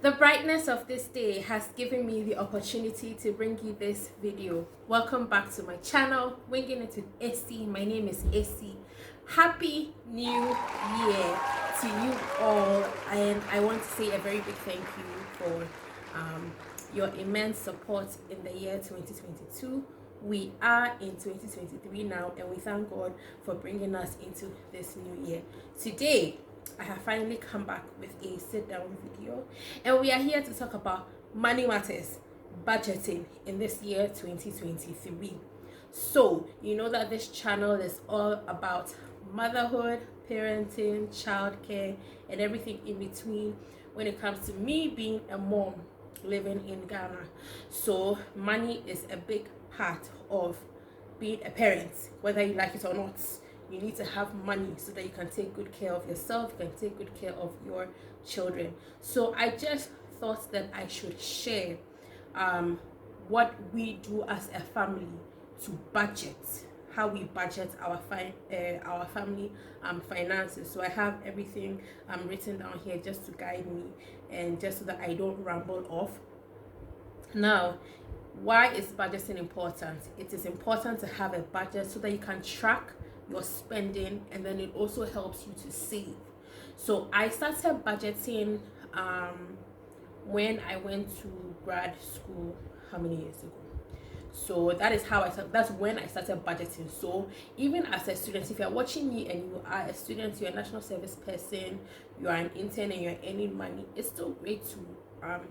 The brightness of this day has given me the opportunity to bring you this video. Welcome back to my channel, Winging It with Essie. My name is Essie. Happy New Year to you all, and I want to say a very big thank you for your immense support in the year 2022. We are in 2023 now, and we thank God for bringing us into this new year. Today, I have finally come back with a sit down video, and we are here to talk about money matters, budgeting in this year 2023. So, you know that this channel is all about motherhood, parenting, childcare, and everything in between when it comes to me being a mom living in Ghana. So, money is a big part of being a parent, whether you like it or not. You need to have money so that you can take good care of yourself, you can take good care of your children. So I just thought that I should share what we do as a family to budget, how we budget our family finances. So I have everything written down here just to guide me and just so that I don't ramble off. Now, why is budgeting important? It is important to have a budget so that you can track your spending, and then it also helps you to save. So I started budgeting when I went to grad school how many years ago. So that is how that's when I started budgeting. So even as a student, if you're watching me and you are a student, you're a national service person, you are an intern and you're earning money, it's still great to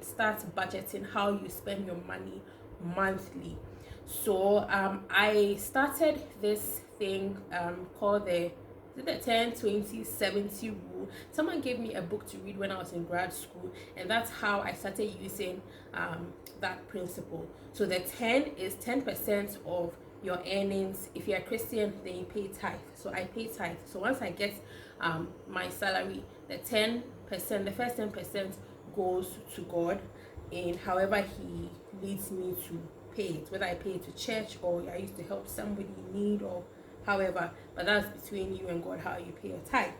start budgeting how you spend your money monthly. So I started this thing called the 10-20-70 rule. Someone gave me a book to read when I was in grad school, and that's how I started using that principle. So the 10 is 10% of your earnings. If you're a Christian, then you pay tithe. So I pay tithe. So once I get my salary, the 10%, the first 10% goes to God in however He leads me to pay it, whether I pay it to church or I used to help somebody in need or however, but that's between you and God how you pay your tithe.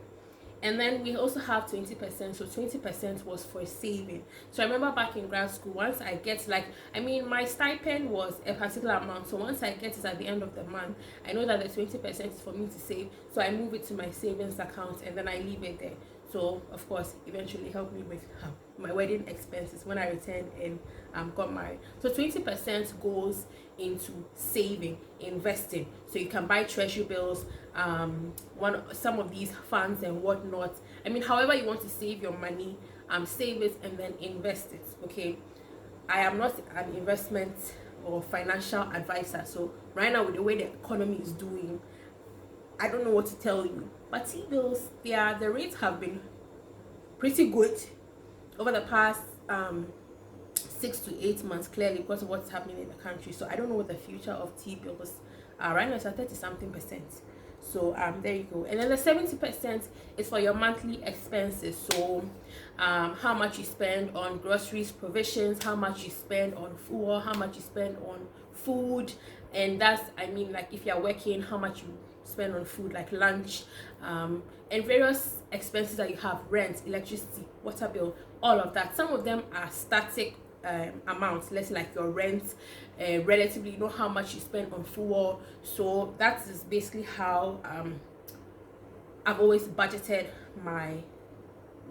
And then we also have 20%. So 20% was for saving. So I remember back in grad school, once I get my stipend was a particular amount. So once I get it at the end of the month, I know that the 20% is for me to save. So I move it to my savings account and then I leave it there. So of course, eventually helped me with my wedding expenses when I returned and got married. So 20% goes into saving, investing. So you can buy treasury bills, some of these funds and whatnot. However you want to save your money, save it and then invest it. Okay, I am not an investment or financial advisor. So right now, with the way the economy is doing, I don't know what to tell you. But T-bills, the rates have been pretty good over the past 6 to 8 months, clearly because of what's happening in the country. So I don't know what the future of T-bills right now. It's at 30-something%. So there you go. And then the 70% is for your monthly expenses. So how much you spend on groceries, provisions, how much you spend on fuel, how much you spend on food, and that's if you're working, how much you spend on food like lunch, and various expenses that you have: rent, electricity, water bill, all of that. Some of them are static amounts. Let's say like your rent, relatively, you know how much you spend on fuel. So that is basically how I've always budgeted my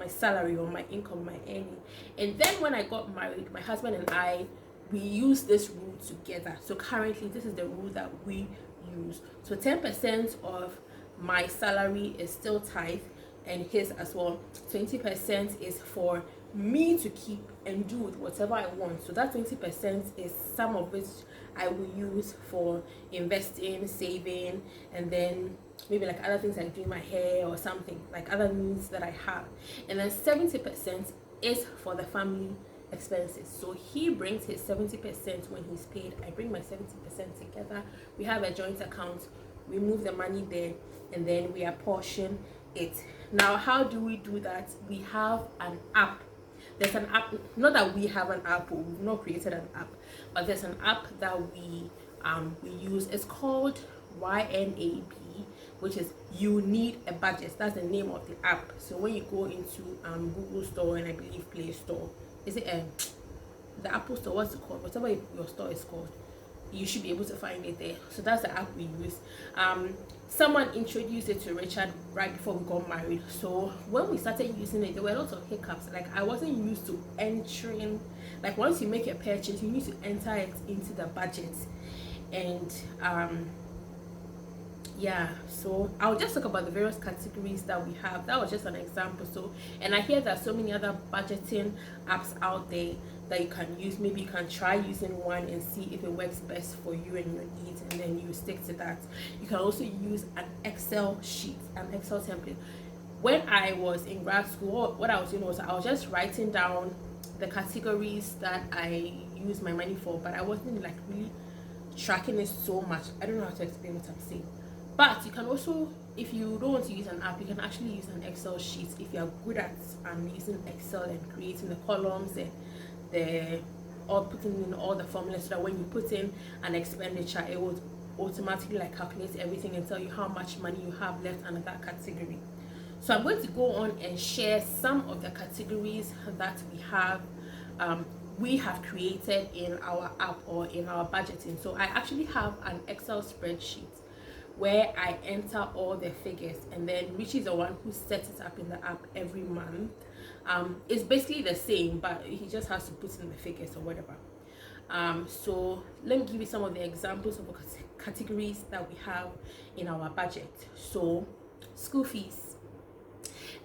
salary or my income, my earning. And then when I got married, my husband and I, we use this rule together. So currently this is the rule that we use. So 10% of my salary is still tithe and his as well. 20% is for me to keep and do with whatever I want. So that 20% is some of which I will use for investing, saving, and then maybe like other things like doing my hair or something, like other needs that I have. And then 70% is for the family expenses. So he brings his 70% when he's paid. I bring my 70% together. We have a joint account. We move the money there and then we apportion it. Now, how do we do that? We have an app. There's an app, not that we have an app, or we've not created an app, but there's an app that we use. It's called YNAB, which is You Need a Budget. That's the name of the app. So when you go into Google Store and I believe Play Store, is it the Apple Store, what's it called, whatever your store is called, you should be able to find it there. So that's the app we use. Someone introduced it to Richard right before we got married. So when we started using it, there were lots of hiccups. Like, I wasn't used to entering, like, once you make a purchase, you need to enter it into the budget. And yeah, so I'll just talk about the various categories that we have. That was just an example. So, and I hear that so many other budgeting apps out there that you can use. Maybe you can try using one and see if it works best for you and your needs, and then you stick to that. You can also use an Excel sheet, an Excel template. When I was in grad school, what I was doing was I was just writing down the categories that I use my money for, but I wasn't like really tracking it so much. I don't know how to explain what I'm saying. But you can also, if you don't want to use an app, you can actually use an Excel sheet if you are good at using Excel and creating the columns and or putting in all the formulas, so that when you put in an expenditure, it will automatically like calculate everything and tell you how much money you have left under that category. So I'm going to go on and share some of the categories that we have created in our app or in our budgeting. So I actually have an Excel spreadsheet where I enter all the figures, and then Richie is the one who sets it up in the app every month. It's basically the same, but he just has to put in the figures or whatever. So let me give you some of the examples of the categories that we have in our budget. So school fees.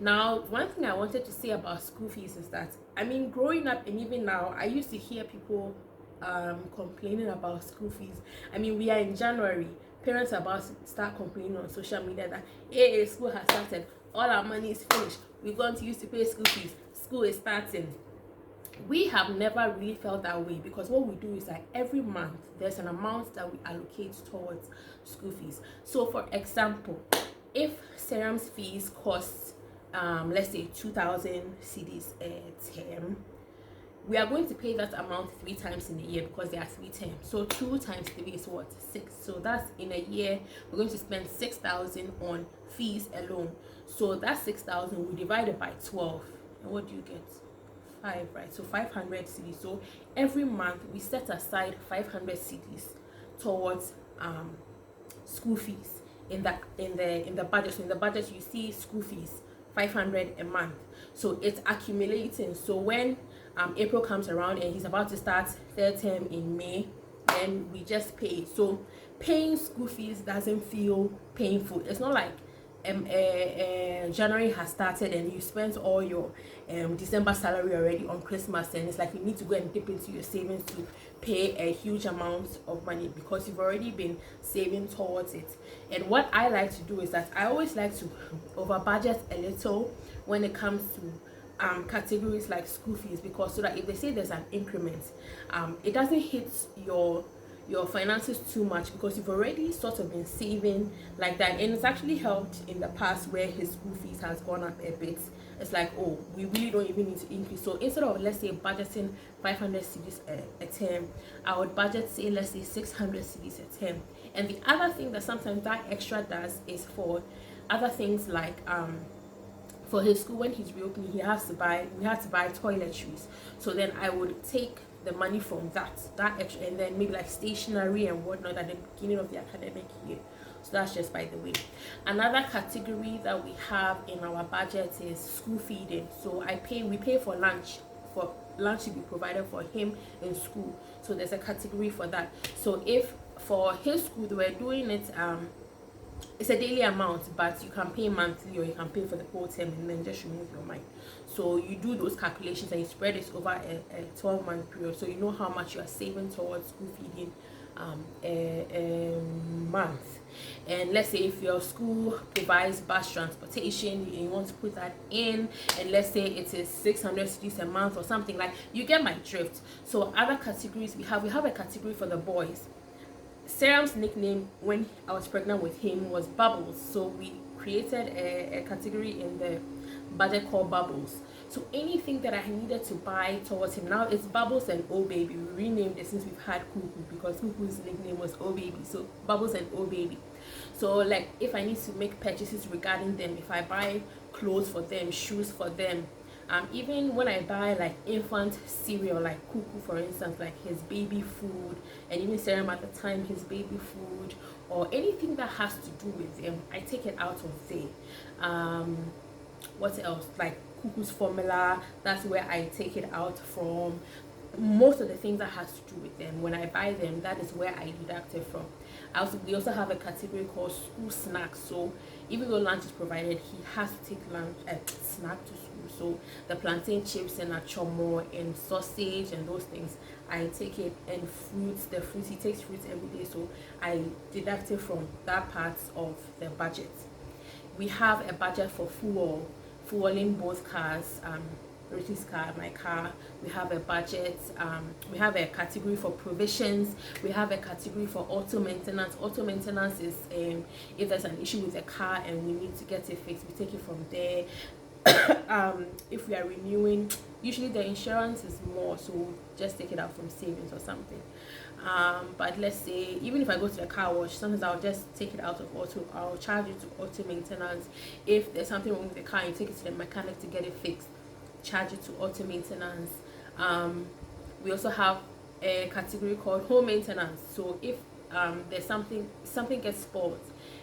Now, one thing I wanted to say about school fees is that, I mean, growing up and even now, I used to hear people complaining about school fees. I mean, we are in January. Parents are about to start complaining on social media that, hey, school has started, all our money is finished, we're going to use to pay school fees, school is starting. We have never really felt that way, because what we do is that every month there's an amount that we allocate towards school fees. So for example, if Serum's fees cost let's say 2,000 cedis a term, we are going to pay that amount 3 times in a year, because there are 3 terms. So 2 times 3 is what? 6. So that's in a year we're going to spend 6,000 on fees alone. So that 6,000 we divide it by 12, and what do you get? 5, right? So 500 cedis. So every month we set aside 500 cedis towards school fees in the budget. So in the budget you see school fees 500 a month. So it's accumulating. So when April comes around and he's about to start third term in May, then we just pay. So paying school fees doesn't feel painful. It's not like January has started and you spent all your December salary already on Christmas, and it's like you need to go and dip into your savings to pay a huge amount of money, because you've already been saving towards it. And what I like to do is that I always like to over budget a little when it comes to categories like school fees, because so that if they say there's an increment, it doesn't hit your finances too much, because you've already sort of been saving like that. And it's actually helped in the past where his school fees has gone up a bit. It's like, oh, we really don't even need to increase. So instead of, let's say, budgeting 500 cedis a term, I would budget, say, let's say 600 cedis a term. And the other thing that sometimes that extra does is for other things like for his school, when he's reopening, we had to buy toiletries. So then I would take the money from that extra, and then maybe like stationery and whatnot at the beginning of the academic year. So that's just by the way. Another category that we have in our budget is school feeding. So we pay for lunch to be provided for him in school. So there's a category for that. So if for his school they were doing it, it's a daily amount, but you can pay monthly or you can pay for the whole term and then just remove your mind. So you do those calculations and you spread it over a 12-month period, so you know how much you are saving towards school feeding a month. And let's say if your school provides bus transportation and you want to put that in, and let's say it is 600 cedis a month or something, like, you get my drift. So other categories we have a category for the boys. Serum's nickname when I was pregnant with him was Bubbles, so we created a category in the budget called Bubbles. So anything that I needed to buy towards him, now it's Bubbles and Oh Baby. We renamed it since we've had Cuckoo, because Cuckoo's nickname was Oh Baby, so Bubbles and Oh Baby. So like if I need to make purchases regarding them, if I buy clothes for them, shoes for them, Even when I buy like infant cereal, like Cuckoo for instance, like his baby food, and even Serum at the time, his baby food, or anything that has to do with him, I take it out of there. What else? Like Cuckoo's formula, that's where I take it out from. Most of the things that has to do with them, when I buy them, that is where I deduct it from. We also have a category called school snacks. So even though lunch is provided, he has to take lunch snack to school. So the plantain chips and achomo and sausage and those things, I take it. And fruits, the fruits, he takes fruits every day, so I deduct it from that part of the budget. We have a budget for fueling both cars, Richie's car, my car. We have a budget. We have a category for provisions. We have a category for auto maintenance. Auto maintenance is if there's an issue with the car and we need to get it fixed, we take it from there. If we are renewing, usually the insurance is more, so we'll just take it out from savings or something. But let's say even if I go to the car wash, sometimes I'll just take it out of auto. I'll charge it to auto maintenance. If there's something wrong with the car, you take it to the mechanic to get it fixed, charge it to auto maintenance. We also have a category called home maintenance. So if there's something gets spoiled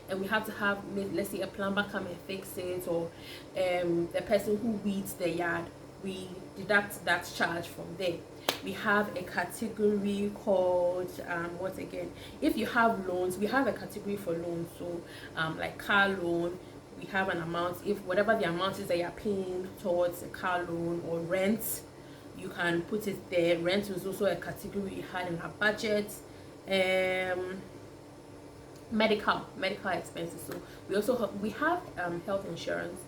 and we have to have, let's say, a plumber come and fix it, or the person who weeds the yard, we deduct that charge from there. We have a category called what again, if you have loans, we have a category for loans. So like car loan, we have an amount. If whatever the amount is that you're paying towards a car loan, or rent, you can put it there. Rent is also a category we had in our budget. Medical expenses. So we also have health insurance,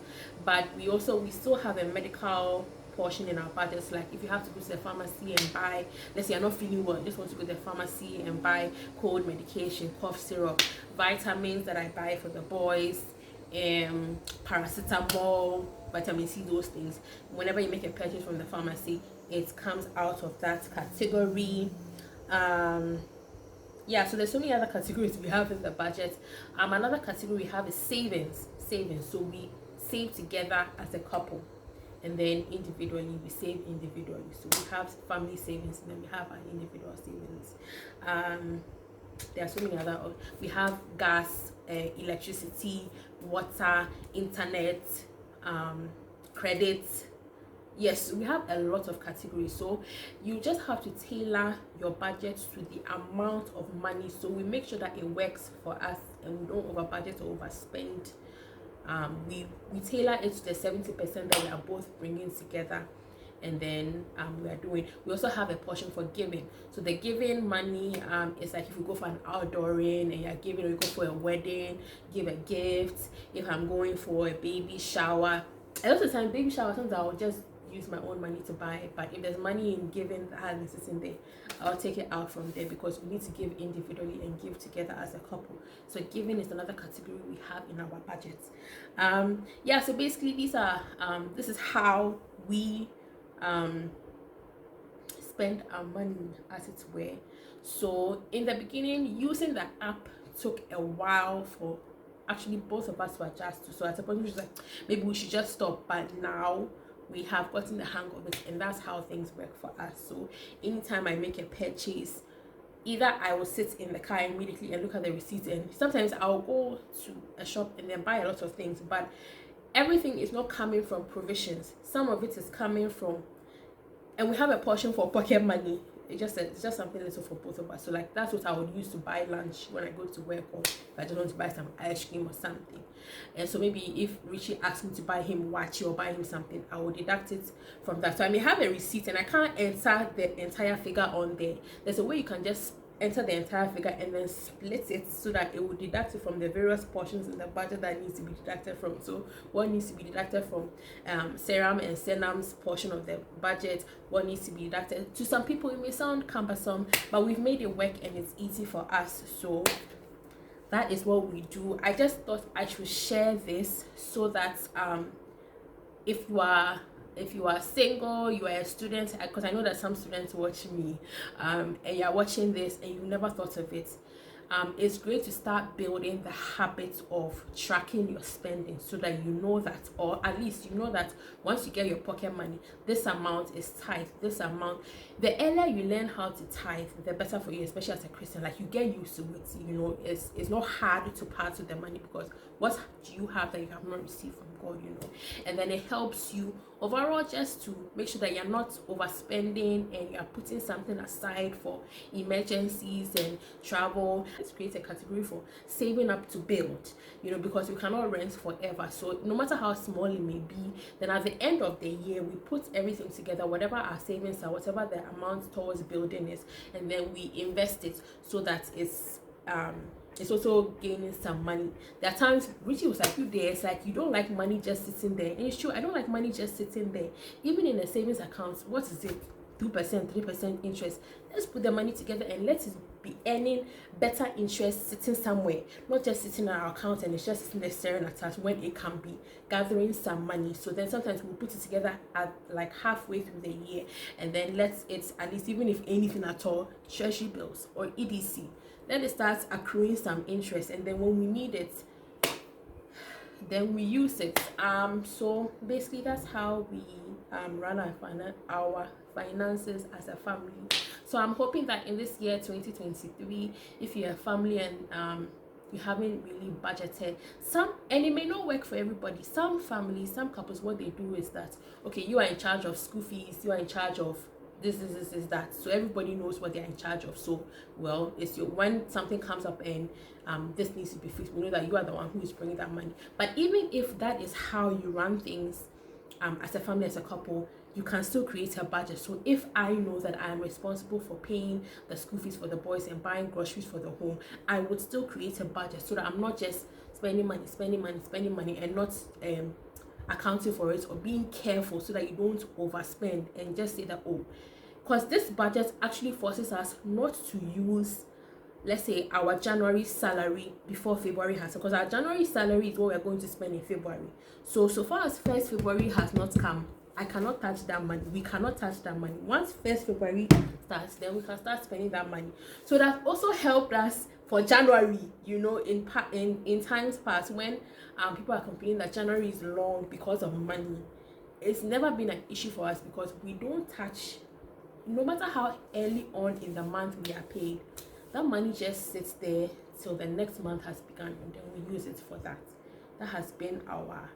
but we still have a medical portion in our budgets. Like if you have to go to the pharmacy and buy, let's say you're not feeling well, you just want to go to the pharmacy and buy cold medication, cough syrup, vitamins that I buy for the boys, paracetamol, vitamin C, those things. Whenever you make a purchase from the pharmacy, it comes out of that category. Yeah, so there's so many other categories we have in the budget. Another category we have is savings. So we save together as a couple, and then individually we save individually. So we have family savings, and then we have our individual savings. There are so many other. We have gas, electricity, water, internet, credit. Yes, we have a lot of categories. So you just have to tailor your budget to the amount of money, so we make sure that it works for us and we don't over budget or overspend. We tailor it to the 70% that we are both bringing together, and then we also have a portion for giving. So the giving money is like if you go for an outdooring and you're giving, or you go for a wedding, give a gift. If I'm going for a baby shower, a lot of time baby shower, sometimes I'll just use my own money to buy it. But if there's money in giving that has been sitting there, I'll take it out from there, because we need to give individually and give together as a couple. So giving is another category we have in our budget. Yeah, so basically this is how we spend our money, as it were. So in the beginning, using the app took a while for actually both of us to adjust to. So at a point we was like, maybe we should just stop, but now we have gotten the hang of it, and that's how things work for us. So anytime I make a purchase, either I will sit in the car immediately and look at the receipt, and sometimes I'll go to a shop and then buy a lot of things, but everything is not coming from provisions. Some of it is coming from, and we have a portion for pocket money. It's just something little for both of us. So like that's what I would use to buy lunch when I go to work, or if I just want to buy some ice cream or something. And so maybe if Richie asks me to buy him wachi or buy him something, I will deduct it from that. So I may have a receipt and I can't enter the entire figure on there. There's a way you can just enter the entire figure and then split it so that it will deduct it from the various portions in the budget that needs to be deducted from. So what needs to be deducted from Serum and Senam's portion of the budget, what needs to be deducted. To some people it may sound cumbersome, but we've made it work and it's easy for us. So that is what we do. I just thought I should share this so that if you are single, you are a student, because I know that some students watch me, and you're watching this and you never thought of it. it's great to start building the habit of tracking your spending, so that you know that, or at least you know that once you get your pocket money, this amount is tithe, this amount. The earlier you learn how to tithe, the better for you, especially as a Christian. Like, you get used to it, it's not hard to part with the money, because what do you have that you have not received from God, and then it helps you overall just to make sure that you're not overspending, and you're putting something aside for emergencies and travel. Let's create a category for saving up to build, because we cannot rent forever. So no matter how small it may be, then at the end of the year, we put everything together, whatever our savings are, whatever the amount towards building is, and then we invest it so that it's also gaining some money. There are times Richie was like, it's like you don't like money just sitting there. And it's true, I don't like money just sitting there. Even in a savings account, what is it? 2%, 3% interest. Let's put the money together and let it be earning better interest sitting somewhere, not just sitting in our account and it's just sitting there staring at us, when it can be gathering some money. So then sometimes we'll put it together at like halfway through the year, and then let it, at least, even if anything at all, treasury bills or EDC, then it starts accruing some interest, and then when we need it, then we use it. So basically that's how we run our finances as a family. So I'm hoping that in this year 2023, if you're a family and you haven't really budgeted and it may not work for everybody. Some families, some couples, what they do is that, okay, you are in charge of school fees, you are in charge of this, that, so everybody knows what they're in charge of. So, well, when something comes up and this needs to be fixed, we know that you are the one who is bringing that money. But even if that is how you run things as a family, as a couple, you can still create a budget. So if I know that I am responsible for paying the school fees for the boys and buying groceries for the home, I would still create a budget, so that I'm not just spending money and not accounting for it, or being careful so that you don't overspend and just say that, because this budget actually forces us not to use, let's say, our January salary before February has, because our January salary is what we're going to spend in February. So far as 1st February has not come, I cannot touch that money. We cannot touch that money. Once 1st February starts, then we can start spending that money. So that also helped us for January, in times past, when people are complaining that January is long because of money. It's never been an issue for us, because we don't touch, no matter how early on in the month we are paid, that money just sits there till the next month has begun, and then we use it for that. That has been our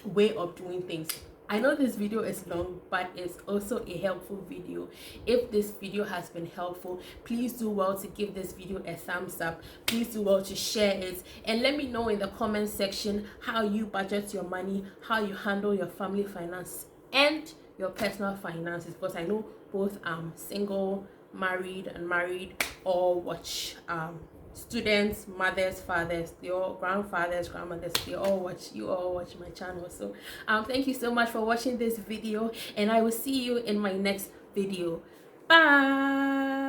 way of doing things. I know this video is long, but it's also a helpful video. If this video has been helpful, please do well to give this video a thumbs up. Please do well to share it, and let me know in the comment section how you budget your money, how you handle your family finance and your personal finances, because I know both single, married, unmarried, all watch students, mothers, fathers, they all, grandfathers, grandmothers, you all watch my channel. So thank you so much for watching this video, and I will see you in my next video. Bye.